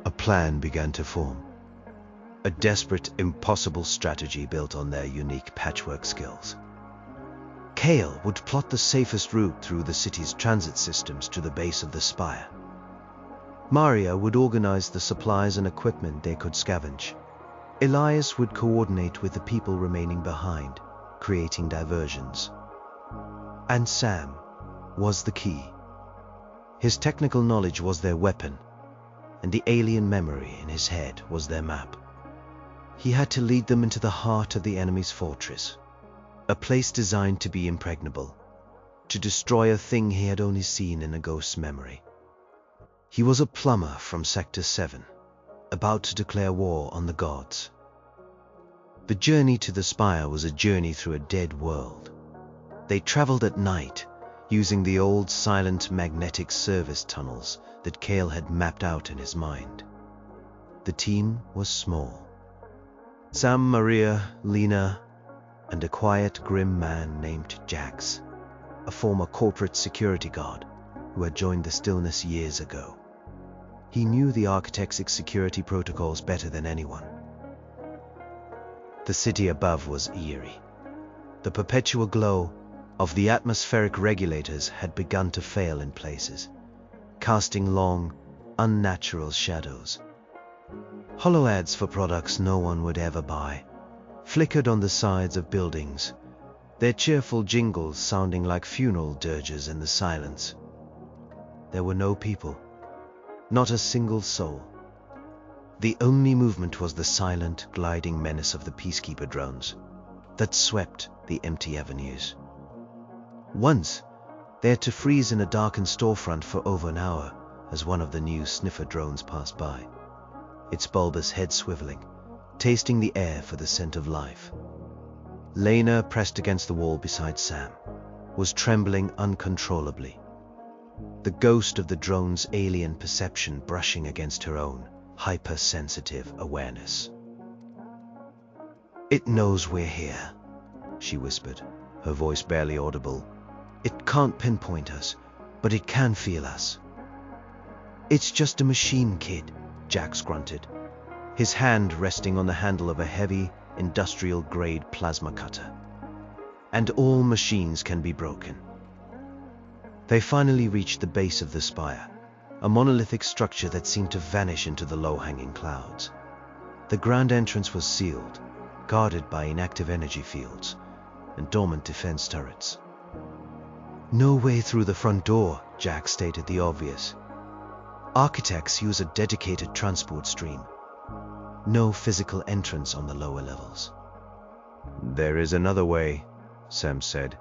A plan began to form. A desperate, impossible strategy built on their unique patchwork skills. Kale would plot the safest route through the city's transit systems to the base of the spire. Maria would organize the supplies and equipment they could scavenge. Elias would coordinate with the people remaining behind, creating diversions. And Sam was the key. His technical knowledge was their weapon, and the alien memory in his head was their map. He had to lead them into the heart of the enemy's fortress, a place designed to be impregnable, to destroy a thing he had only seen in a ghost's memory. He was a plumber from Sector 7, about to declare war on the gods. The journey to the spire was a journey through a dead world. They traveled at night, using the old silent magnetic service tunnels that Cale had mapped out in his mind. The team was small. Sam, Maria, Lena, and a quiet, grim man named Jax, a former corporate security guard who had joined the Stillness years ago. He knew the architect's security protocols better than anyone. The city above was eerie. The perpetual glow of the atmospheric regulators had begun to fail in places, casting long, unnatural shadows. Hollow ads for products no one would ever buy flickered on the sides of buildings, their cheerful jingles sounding like funeral dirges in the silence. There were no people, not a single soul. The only movement was the silent, gliding menace of the peacekeeper drones that swept the empty avenues. Once, they had to freeze in a darkened storefront for over an hour as one of the new sniffer drones passed by, its bulbous head swiveling, tasting the air for the scent of life. Lena, pressed against the wall beside Sam, was trembling uncontrollably, the ghost of the drone's alien perception brushing against her own hypersensitive awareness. "It knows we're here," she whispered, her voice barely audible. "It can't pinpoint us, but it can feel us." "It's just a machine, kid," Jax grunted, his hand resting on the handle of a heavy, industrial-grade plasma cutter. "And all machines can be broken." They finally reached the base of the spire, a monolithic structure that seemed to vanish into the low-hanging clouds. The grand entrance was sealed, guarded by inactive energy fields and dormant defense turrets. "No way through the front door," Jax stated the obvious. "Architects use a dedicated transport stream. No physical entrance on the lower levels." "There is another way," Sam said,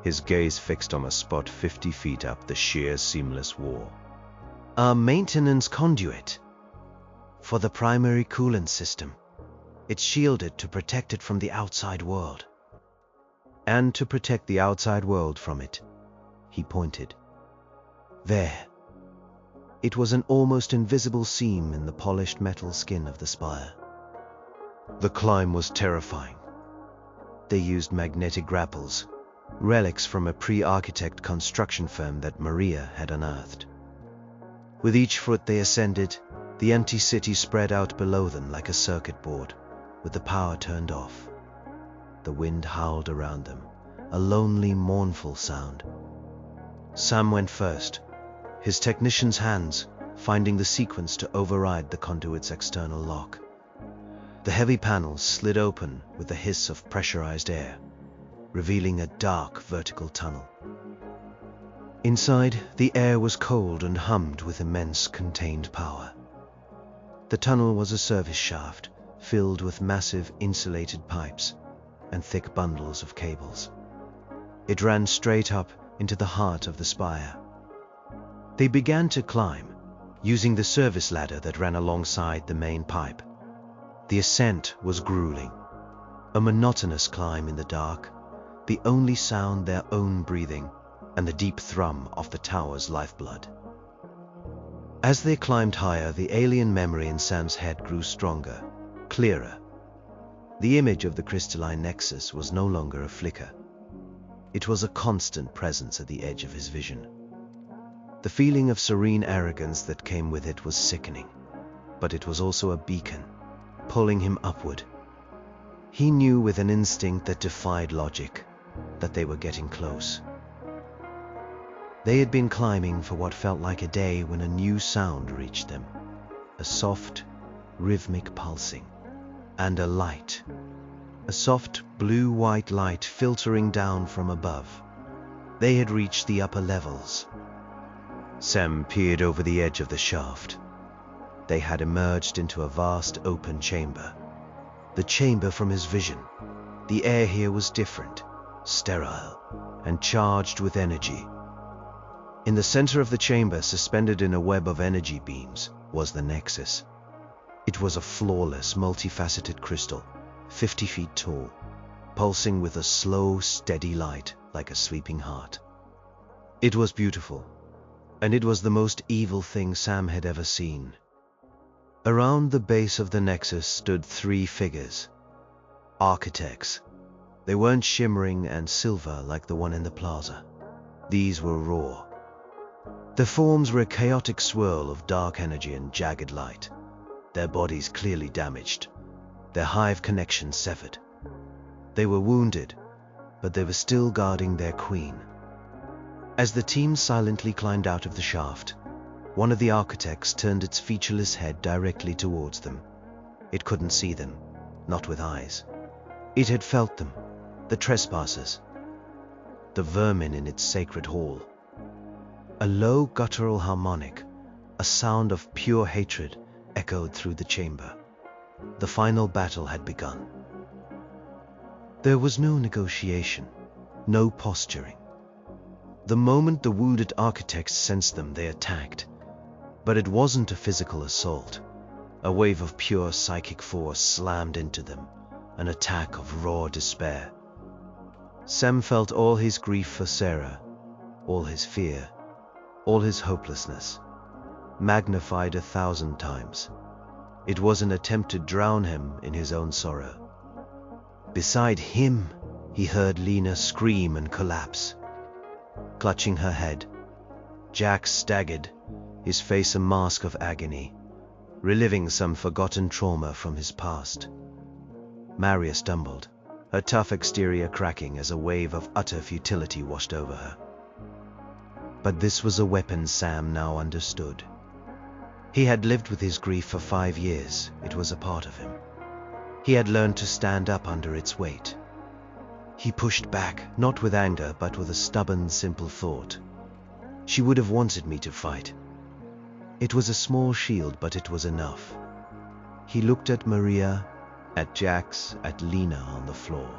his gaze fixed on a spot 50 feet up the sheer, seamless wall. "A maintenance conduit for the primary coolant system. It's shielded to protect it from the outside world." "And to protect the outside world from it," he pointed. "There." It was an almost invisible seam in the polished metal skin of the spire. The climb was terrifying. They used magnetic grapples, relics from a pre-architect construction firm that Maria had unearthed. With each foot they ascended, the empty city spread out below them like a circuit board, with the power turned off. The wind howled around them, a lonely, mournful sound. Sam went first, his technician's hands finding the sequence to override the conduit's external lock. The heavy panels slid open with the hiss of pressurized air, revealing a dark vertical tunnel. Inside, the air was cold and hummed with immense contained power. The tunnel was a service shaft filled with massive insulated pipes and thick bundles of cables. It ran straight up into the heart of the spire. They began to climb, using the service ladder that ran alongside the main pipe. The ascent was grueling, a monotonous climb in the dark, the only sound their own breathing and the deep thrum of the tower's lifeblood. As they climbed higher, the alien memory in Sam's head grew stronger, clearer. The image of the crystalline nexus was no longer a flicker. It was a constant presence at the edge of his vision. The feeling of serene arrogance that came with it was sickening, but it was also a beacon, pulling him upward. He knew with an instinct that defied logic that they were getting close. They had been climbing for what felt like a day when a new sound reached them, a soft, rhythmic pulsing, and a light, a soft blue-white light filtering down from above. They had reached the upper levels. Sam peered over the edge of the shaft. They had emerged into a vast open chamber. The chamber from his vision. The air here was different, sterile, and charged with energy. In the center of the chamber, suspended in a web of energy beams, was the nexus. It was a flawless, multifaceted crystal, 50 feet tall, pulsing with a slow, steady light like a sleeping heart. It was beautiful, and it was the most evil thing Sam had ever seen. Around the base of the nexus stood 3 figures. Architects. They weren't shimmering and silver like the one in the plaza. These were raw. Their forms were a chaotic swirl of dark energy and jagged light, their bodies clearly damaged, their hive connection severed. They were wounded, but they were still guarding their queen. As the team silently climbed out of the shaft, one of the architects turned its featureless head directly towards them. It couldn't see them, not with eyes. It had felt them, the trespassers, the vermin in its sacred hall. A low guttural harmonic, a sound of pure hatred, echoed through the chamber. The final battle had begun. There was no negotiation, no posturing. The moment the wounded architects sensed them, they attacked. But it wasn't a physical assault. A wave of pure psychic force slammed into them, an attack of raw despair. Sam felt all his grief for Sarah, all his fear, all his hopelessness, magnified 1,000 times. It was an attempt to drown him in his own sorrow. Beside him, he heard Lena scream and collapse. Clutching her head, Jack staggered, his face a mask of agony, reliving some forgotten trauma from his past. Maria stumbled, her tough exterior cracking as a wave of utter futility washed over her. But this was a weapon Sam now understood. He had lived with his grief for 5 years. It was a part of him. He had learned to stand up under its weight. He pushed back, not with anger, but with a stubborn, simple thought. She would have wanted me to fight. It was a small shield, but it was enough. He looked at Maria, at Jax, at Lena on the floor.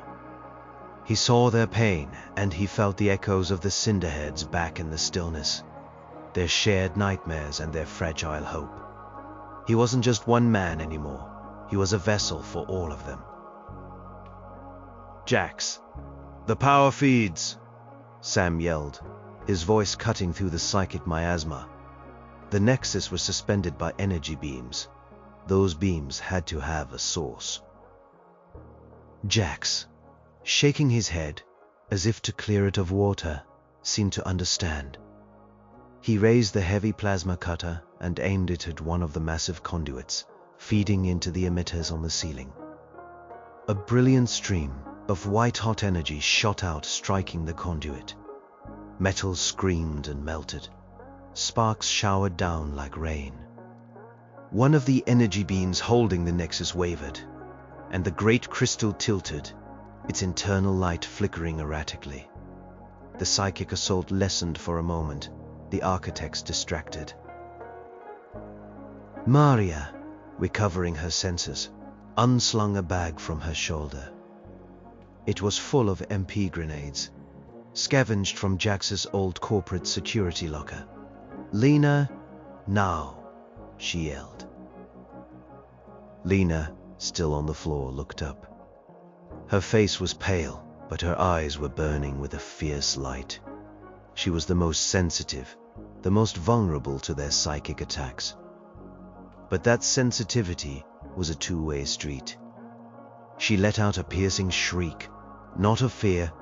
He saw their pain, and he felt the echoes of the Cinderheads back in the stillness, their shared nightmares and their fragile hope. He wasn't just one man anymore. He was a vessel for all of them. Jax, the power feeds, Sam yelled, his voice cutting through the psychic miasma. The nexus was suspended by energy beams. Those beams had to have a source. Jax, shaking his head, as if to clear it of water, seemed to understand. He raised the heavy plasma cutter and aimed it at one of the massive conduits, feeding into the emitters on the ceiling. A brilliant stream of white-hot energy shot out, striking the conduit. Metal screamed and melted. Sparks showered down like rain. One of the energy beams holding the nexus wavered, and the great crystal tilted, its internal light flickering erratically. The psychic assault lessened for a moment, the architects distracted. Maria, recovering her senses, unslung a bag from her shoulder. It was full of MP grenades, scavenged from Jax's old corporate security locker. Lena, now, she yelled. Lena, still on the floor, looked up. Her face was pale, but her eyes were burning with a fierce light. She was the most sensitive, the most vulnerable to their psychic attacks. But that sensitivity was a two-way street. She let out a piercing shriek, not of fear,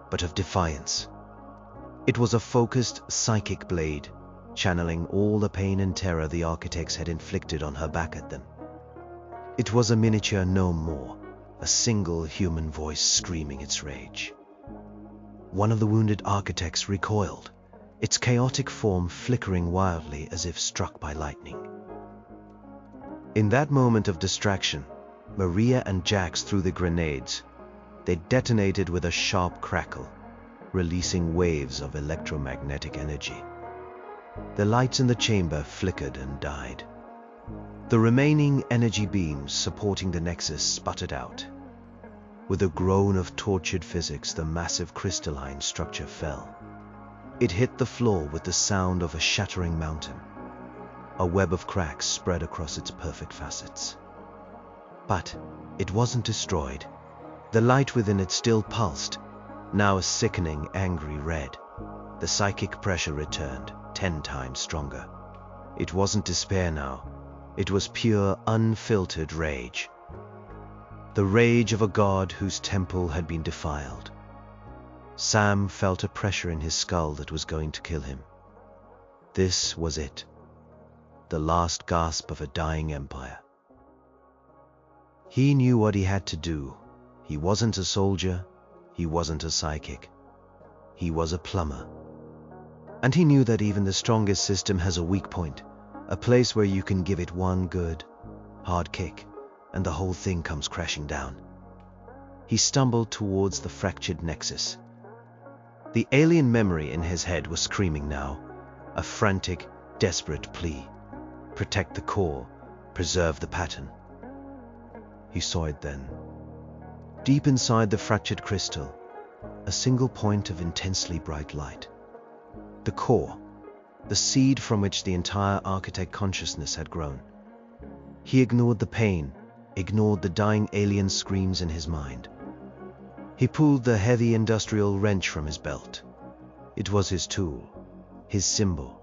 but of defiance. It was a focused psychic blade, channeling all the pain and terror the architects had inflicted on her back at them. It was a miniature no more, a single human voice screaming its rage. One of the wounded architects recoiled, its chaotic form flickering wildly as if struck by lightning. In that moment of distraction, Maria and Jax threw the grenades. They detonated with a sharp crackle, releasing waves of electromagnetic energy. The lights in the chamber flickered and died. The remaining energy beams supporting the nexus sputtered out. With a groan of tortured physics, the massive crystalline structure fell. It hit the floor with the sound of a shattering mountain. A web of cracks spread across its perfect facets. But it wasn't destroyed. The light within it still pulsed, now a sickening, angry red. The psychic pressure returned, 10 times stronger. It wasn't despair now. It was pure, unfiltered rage. The rage of a god whose temple had been defiled. Sam felt a pressure in his skull that was going to kill him. This was it. The last gasp of a dying empire. He knew what he had to do. He wasn't a soldier. He wasn't a psychic. He was a plumber. And he knew that even the strongest system has a weak point, a place where you can give it one good, hard kick, and the whole thing comes crashing down. He stumbled towards the fractured nexus. The alien memory in his head was screaming now, a frantic, desperate plea. Protect the core, preserve the pattern. He saw it then. Deep inside the fractured crystal, a single point of intensely bright light. The core, the seed from which the entire architect consciousness had grown. He ignored the pain, ignored the dying alien screams in his mind. He pulled the heavy industrial wrench from his belt. It was his tool, his symbol.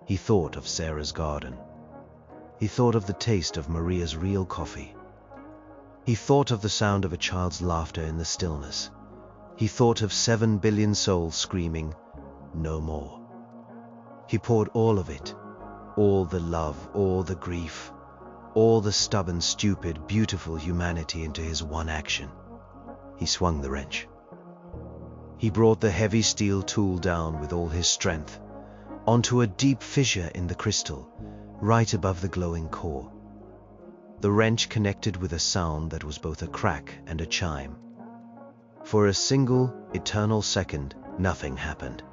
He thought of Sarah's garden. He thought of the taste of Maria's real coffee. He thought of the sound of a child's laughter in the stillness. He thought of 7 billion souls screaming, "No more." He poured all of it, all the love, all the grief, all the stubborn, stupid, beautiful humanity into his one action. He swung the wrench. He brought the heavy steel tool down with all his strength, onto a deep fissure in the crystal, right above the glowing core. The wrench connected with a sound that was both a crack and a chime. For a single, eternal second, nothing happened.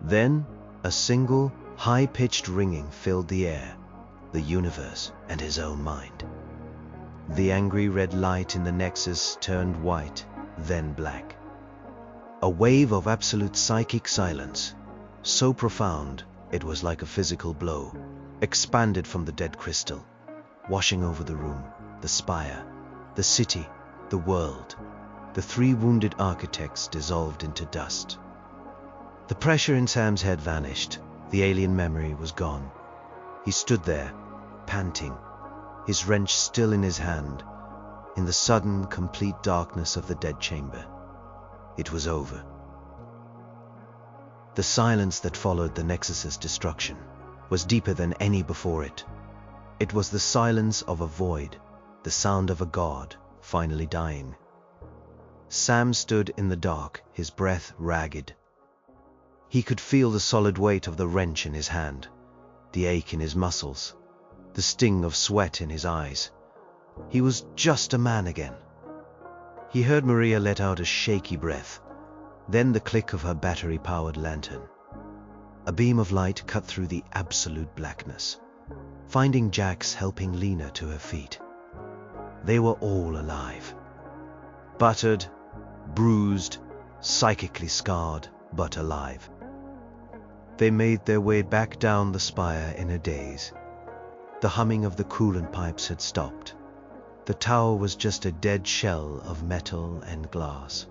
Then, a single, high-pitched ringing filled the air, the universe, and his own mind. The angry red light in the nexus turned white, then black. A wave of absolute psychic silence, so profound it was like a physical blow, expanded from the dead crystal, washing over the room, the spire, the city, the world. The 3 wounded architects dissolved into dust. The pressure in Sam's head vanished. The alien memory was gone. He stood there, panting, his wrench still in his hand, in the sudden, complete darkness of the dead chamber. It was over. The silence that followed the Nexus's destruction was deeper than any before it. It was the silence of a void, the sound of a god finally dying. Sam stood in the dark, his breath ragged. He could feel the solid weight of the wrench in his hand, the ache in his muscles, the sting of sweat in his eyes. He was just a man again. He heard Maria let out a shaky breath, then the click of her battery-powered lantern. A beam of light cut through the absolute blackness, finding Jax helping Lena to her feet. They were all alive. Battered, bruised, psychically scarred, but alive. They made their way back down the spire in a daze. The humming of the coolant pipes had stopped. The tower was just a dead shell of metal and glass.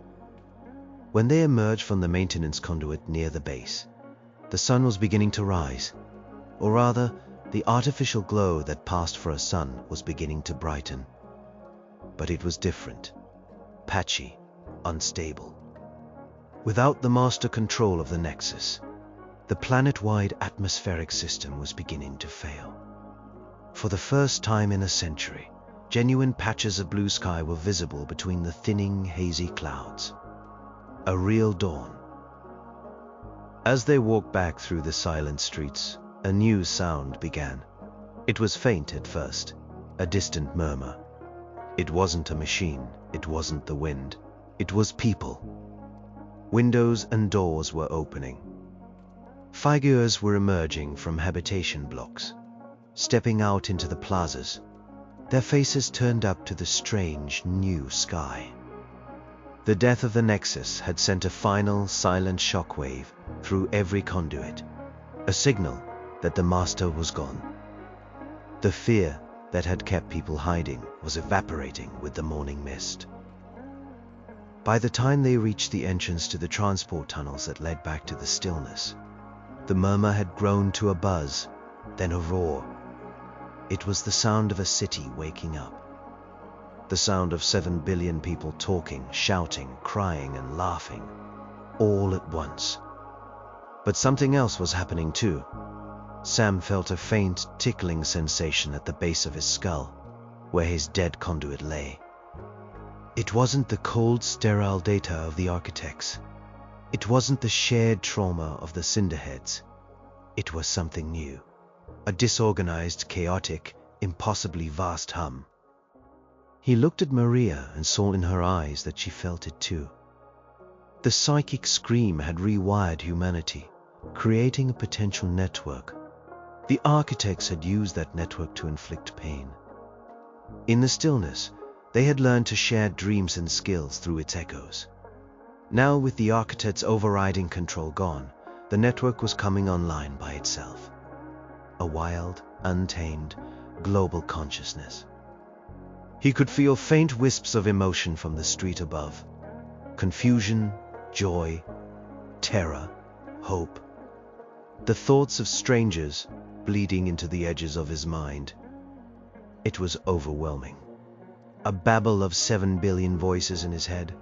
When they emerged from the maintenance conduit near the base, the sun was beginning to rise, or rather, the artificial glow that passed for a sun was beginning to brighten. But it was different, patchy, unstable. Without the master control of the Nexus, the planet-wide atmospheric system was beginning to fail. For the first time in a century, genuine patches of blue sky were visible between the thinning, hazy clouds. A real dawn. As they walked back through the silent streets, a new sound began. It was faint at first, a distant murmur. It wasn't a machine, it wasn't the wind, it was people. Windows and doors were opening. Figures were emerging from habitation blocks, stepping out into the plazas, their faces turned up to the strange new sky. The death of the Nexus had sent a final, silent shockwave through every conduit, a signal that the master was gone. The fear that had kept people hiding was evaporating with the morning mist. By the time they reached the entrance to the transport tunnels that led back to the stillness, the murmur had grown to a buzz, then a roar. It was the sound of a city waking up. The sound of 7 billion people talking, shouting, crying, and laughing, all at once. But something else was happening too. Sam felt a faint, tickling sensation at the base of his skull, where his dead conduit lay. It wasn't the cold, sterile data of the architects. It wasn't the shared trauma of the cinderheads. It was something new. A disorganized, chaotic, impossibly vast hum. He looked at Maria and saw in her eyes that she felt it too. The psychic scream had rewired humanity, creating a potential network. The architects had used that network to inflict pain. In the stillness, they had learned to share dreams and skills through its echoes. Now, with the architects' overriding control gone, the network was coming online by itself. A wild, untamed, global consciousness. He could feel faint wisps of emotion from the street above. Confusion, joy, terror, hope. The thoughts of strangers bleeding into the edges of his mind. It was overwhelming. A babble of 7 billion voices in his head,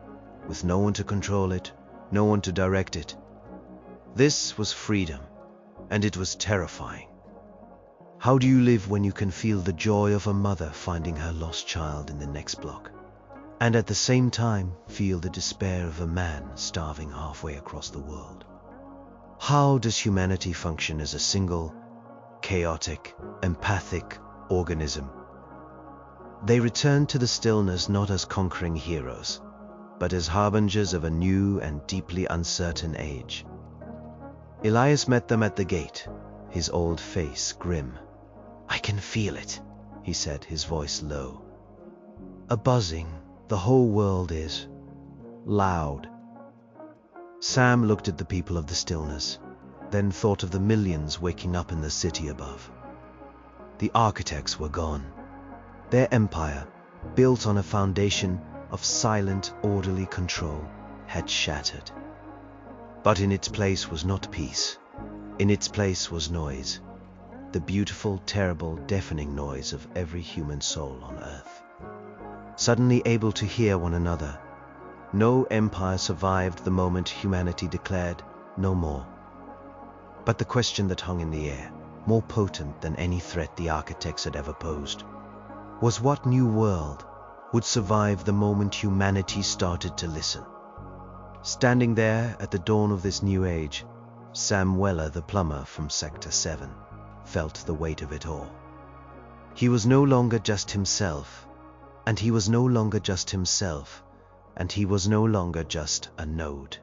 with no one to control it, no one to direct it. This was freedom, and it was terrifying. How do you live when you can feel the joy of a mother finding her lost child in the next block, and at the same time feel the despair of a man starving halfway across the world? How does humanity function as a single, chaotic, empathic organism? They returned to the stillness not as conquering heroes, but as harbingers of a new and deeply uncertain age. Elias met them at the gate, his old face grim. "I can feel it," he said, his voice low. "A buzzing, the whole world is loud." Sam looked at the people of the stillness, then thought of the millions waking up in the city above. The architects were gone. Their empire, built on a foundation of silent, orderly control, had shattered. But in its place was not peace. In its place was noise. The beautiful, terrible, deafening noise of every human soul on earth. Suddenly able to hear one another. No empire survived the moment humanity declared no more. But the question that hung in the air, more potent than any threat the architects had ever posed, was what new world would survive the moment humanity started to listen. Standing there at the dawn of this new age, Sam Weller, the plumber from Sector 7, felt the weight of it all. He was no longer just himself, and he was no longer just himself, and he was no longer just a node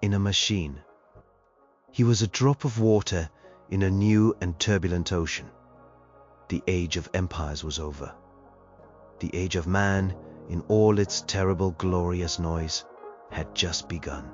in a machine. He was a drop of water in a new and turbulent ocean. The age of empires was over. The age of man, in all its terrible, glorious noise, had just begun.